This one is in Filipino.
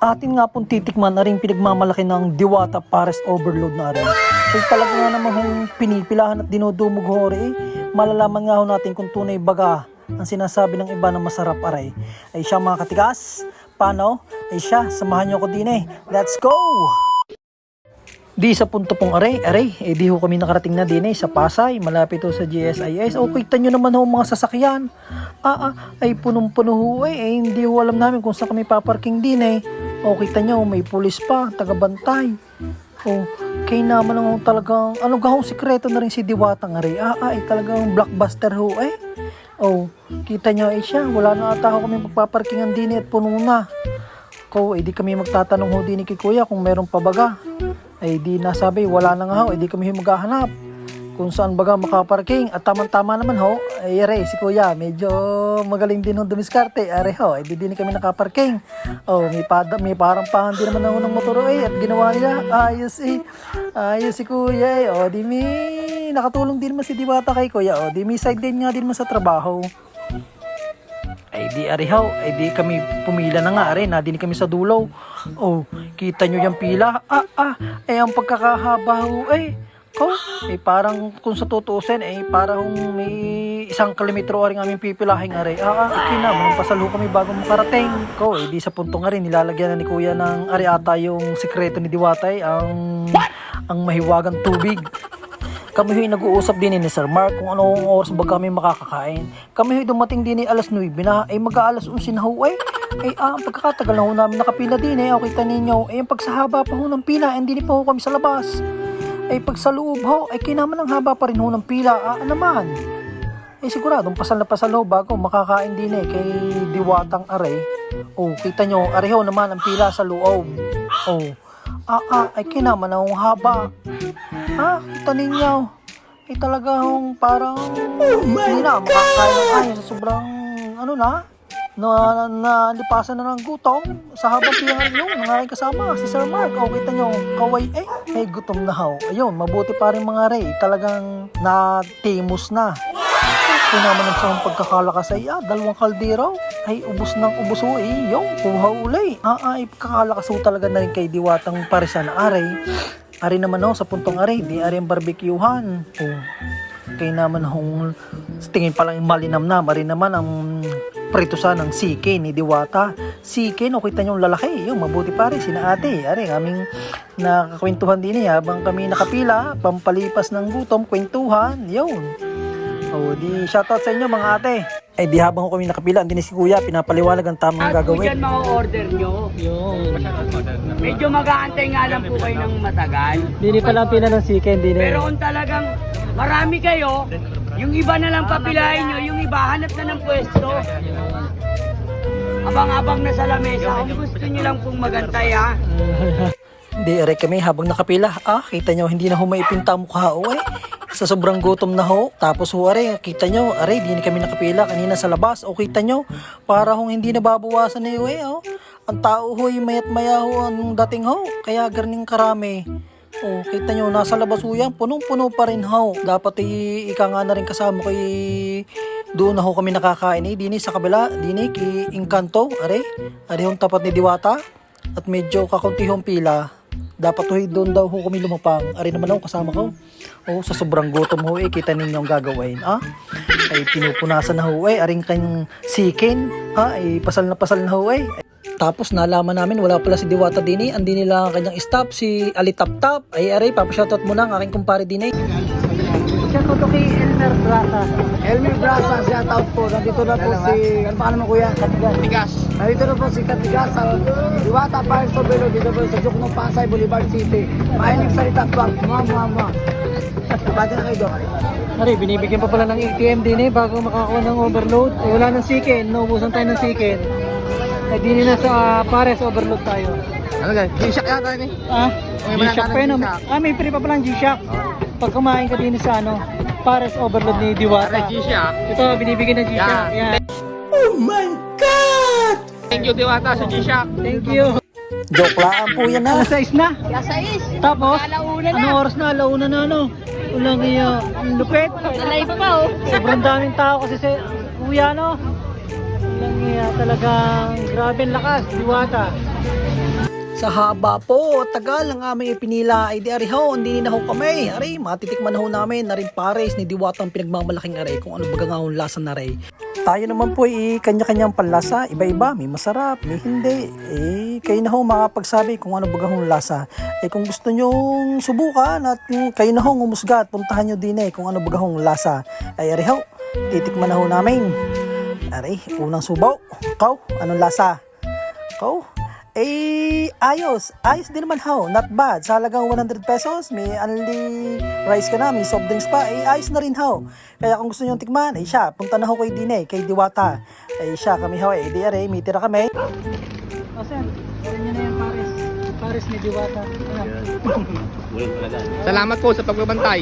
Atin nga pong titikman na rin pinagmamalaki ng Diwata Pares Overload na rin. Ay talaga nga naman hong pinipilahan at dinudumog ho rin. Malalaman nga ho natin kung tunay baga ang sinasabi ng iba na masarap aray. Ay siya mga katigas, paano? Ay siya, samahan nyo ko din eh. Let's go! Di sa punto pong aray, di ho kami nakarating na din eh sa Pasay, malapit ho sa GSIS. O kita nyo naman ho mga sasakyan. Ay punong-puno ho hindi ho alam namin kung saan kami paparking din eh. O kita nyo, may pulis pa, taga-bantay. O, kay naman ang talagang, ano gahong sikreto na rin si Diwata nga rin. Ay talagang blockbuster ho eh. O, kita nyo siya, wala na ata ho kami magpaparkingan din at puno na. Di kami magtatanong ho din kay kuya kung meron pa baga. Ay di nasabi, wala na nga ho, di kami maghahanap kung saan baga makaparking. At tamang-tama naman ho, si kuya, medyo magaling din ho dumiskarte. Di din kami nakaparking. May parang pahan din naman ho ng motor at ginawa nila. Ayos si kuya di may nakatulong din naman si Diwata kay kuya. Di may side din nga din mo sa trabaho. Di kami pumila na nga na din kami sa dulo. Kita nyo yung pila. Ang pagkakahaba ho parang kung sa tutuusin parang may 1 kilometro rin aming pipilahing kinaman pasalo kami bago makarating di sa punto nga rin nilalagyan na ni kuya ng ata yung sikreto ni Diwata ang mahiwagang tubig. Kami ho'y nag-uusap din ni Sir Mark kung anong oras ba kami makakakain. Kami ho'y dumating din alas 9 na mag-aalas 11 na ho ang pagkakatagal na ho namin nakapila din kita ninyo ang pagsahaba pa ho ng pila hindi pa ho kami sa labas. Pag sa loob ho kinaman ang haba pa rin ho ng pila naman. Siguradong pasal na pasal ho bago makakain din kay Diwatang aray. Kita nyo areho naman ang pila sa loob. Kinaman ang haba. Kita ninyo. Talaga hong parang hindi na makakain ng ayos sa sobrang nalipasan na ng gutom sa habang piyangan yung mga aking kasama si Sir Mark. Kita nyo kaway gutom na ho. Ayun, mabuti pa rin mga ray talagang natimos na. Kung naman ang isang pagkakalakas 2 kaldero ubos ng ubos ho yung kuha uli. Pagkakalakas ho talaga na rin kay Diwatang Parisan Ari naman sa puntong di ang barbecuehan. Kaya naman tingin pa lang yung malinam na. Ari naman ang pritusan ng sike ni Diwata. Sike, kita nyo yung lalaki. Yung mabuti pa rin, sina ate. Ari, aming nakakwentuhan din habang kami nakapila, pampalipas ng gutom, kwentuhan. Yun. Di shoutout sa inyo mga ate. Di habang kami nakapila, hindi si kuya, pinapaliwalag ang tamang gagawin. At kung order nyo, medyo mag-aantay nga lang po kayo ng matagal. Hindi pala pila ng sike, hindi na. Pero kung talagang marami kayo, yung iba na lang papilahin nyo, yung iba hanap na ng pwesto. Abang-abang na sa lamesa, kung gusto nyo lang pong magantay Hindi, kami habang nakapila. Kita nyo, hindi na maipinta mukha sa sobrang gutom na ho. Tapos kita nyo, di kami nakapila kanina sa labas. Kita nyo, para hindi nababawasan na ang tao mayat maya ang dating kaya garning karami. Kita nyo, nasa labas yan, punong-puno pa rin Dapat ika nga na rin kasama kay doon na kami nakakain dini sa kabila, dini kay Encanto, ari yung tapat ni Diwata. At medyo kakunti pila. Dapat doon daw kami lumapang. Ari naman kasama ko. Sa sobrang gutom kita ninyo ang gagawin. Pinupunasan na aring kanyang sikin. Pasal na Tapos nalaman namin wala pala si Diwata dini. Andi nila ang kanyang staff, si Ali Taptap. Papashoutout muna ang aking kumpare dini. Shoutout kay Elmer Brasa. Elmer Brasa, shoutout po. Nandito na po si, ano pa naman kuya? Katigas. Nandito na po si Katigas sa Diwata Pares Overload. Dito po sa Jukno, Pasay, Boulevard City. Mahilig salita po. Mama. Bati na kayo doon. Binibigyan pa pala ng ATM din bago makakuha ng overload. Wala ng sikin, naubusan tayo ng sikin. Dini na sa Pares Overload tayo. Ano guys? G-Shock yata ni? G-Shock pa yun. May free pa pala ng G-Shock. Pag kumain ka din sa Pares Overload ni Diwata. G-Shock? Ito, binibigyan ng G-Shock. Yan. Oh my God! Thank you Diwata sa G-Shock. Thank you. Joke lang po yan na. Alas 6 na. Alas 6. Tapos, Alauna na. anong oras na? Alauna na Ulang ang lupit. Nalay pa Sobrang daming tao kasi sa kuya Walang talagang grabe ang lakas, Diwata. Sa haba po, tagal ang aming ipinila ay di ari ho, hindi na ho kami. Ari, matitikman ho namin na rin pares ni Diwatang pinagmamalaking aray kung ano baga nga ang lasa na rin. Tayo naman po kanya-kanyang panlasa, iba-iba, may masarap, may hindi. Kayo na ho makapagsabi kung ano baga ang lasa. Kung gusto nyong subukan at kayo na ho umusga at puntahan nyo din kung ano baga ang lasa. Ay ari ho, titikman na ho namin. Ari, unang subaw. Kau, anong lasa? Kau? Ayos din naman ho, not bad. Sa halagang 100 pesos, may only rice ka na, may soft drinks pa, ayos na rin ho. Kaya kung gusto nyo tikman, siya, punta na ho kay Dine, kay Diwata. Siya, kami ho, di are, may tira kami. Sir, nyo na yung pares ni Diwata. Salamat po sa pagbabantay.